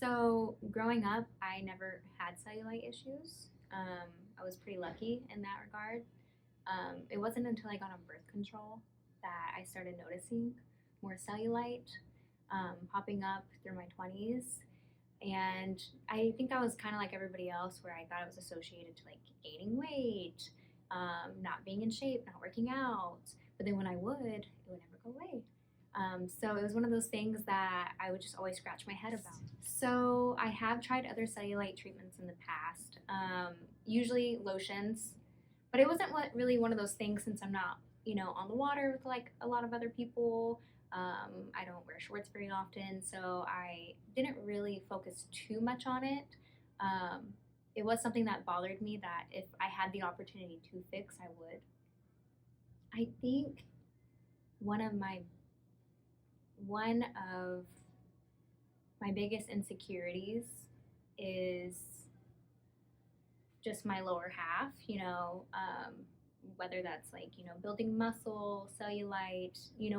So growing up, I never had cellulite issues. I was pretty lucky in that regard. It wasn't until I got on birth control that I started noticing more cellulite popping up through my 20s. And I think I was kind of like everybody else, where I thought it was associated to like gaining weight, not being in shape, not working out. But then when I would, it would never go away. So it was one of those things that I would just always scratch my head about. So I have tried other cellulite treatments in the past, usually lotions, but it wasn't really one of those things since I'm not, on the water with like a lot of other people. I don't wear shorts very often, so I didn't really focus too much on it. Um, it was something that bothered me that if I had the opportunity to fix, I would. I think one of my one of my biggest insecurities is just my lower half, whether that's like, building muscle, cellulite,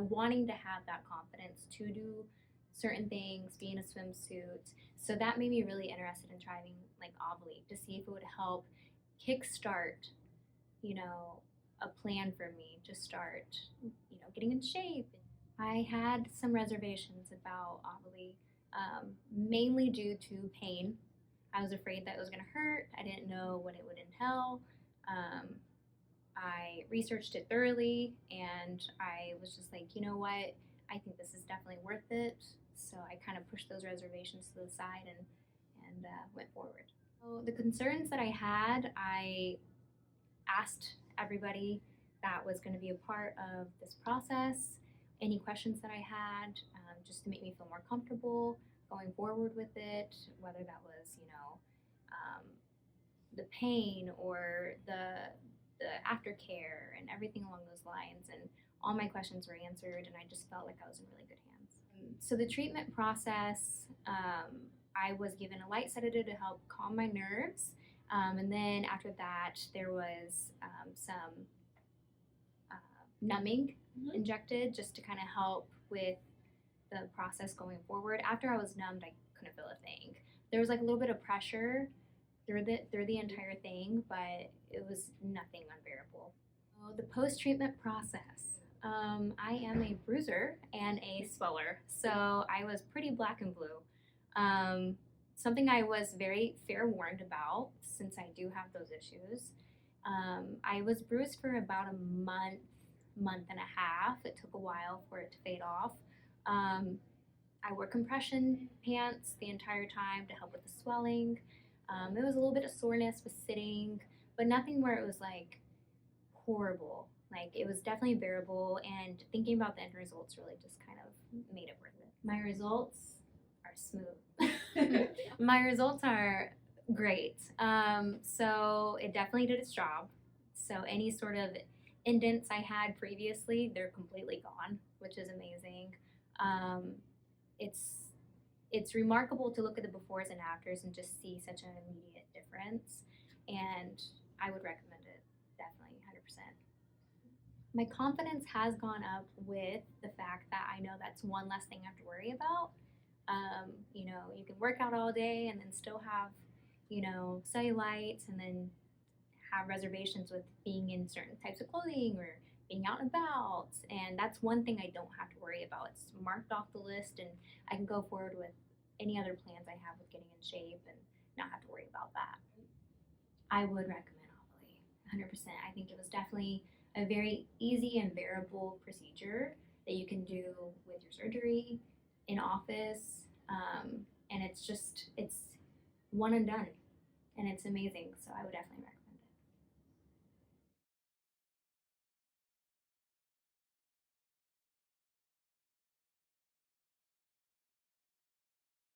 wanting to have that confidence to do certain things, be in a swimsuit. So that made me really interested in trying like Aveli to see if it would help kickstart, a plan for me to start, getting in shape. I had some reservations about Aveli, mainly due to pain. I was afraid that it was going to hurt. I didn't know what it would entail. Um, I researched it thoroughly, and I was just like, you know what? I think this is definitely worth it. So I kind of pushed those reservations to the side and went forward. So the concerns that I had, I asked everybody that was going to be a part of this process any questions that I had, just to make me feel more comfortable going forward with it, whether that was, um, the pain or the aftercare and everything along those lines. And all my questions were answered, and I just felt like I was in really good hands. So the treatment process, I was given a light sedative to help calm my nerves. And then after that, there was some numbing injected just to kind of help with the process going forward. After I was numbed, I couldn't feel a thing. There was like a little bit of pressure through the entire thing, but it was nothing unbearable. So the post treatment process. I am a bruiser and a sweller, so I was pretty black and blue. Something I was very fair warned about since I do have those issues. I was bruised for about a month and a half. It took a while for it to fade off. I wore compression pants the entire time to help with the swelling. It was a little bit of soreness with sitting, but nothing where it was like horrible. Like it was definitely bearable, and thinking about the end results really just kind of made it worth it. My results are smooth. My results are great. So it definitely did its job. So any sort of indents I had previously, they're completely gone, which is amazing. Um, it's remarkable to look at the befores and afters and just see such an immediate difference, and I would recommend it definitely 100%. My confidence has gone up with the fact that I know that's one less thing I have to worry about. You can work out all day and then still have, cellulites, and then have reservations with being in certain types of clothing or being out and about. And that's one thing I don't have to worry about. It's marked off the list, and I can go forward with any other plans I have with getting in shape and not have to worry about that. I would recommend Aveli 100%. I think it was definitely a very easy and bearable procedure that you can do with your surgery in office. And it's one and done, and it's amazing. So I would definitely recommend it.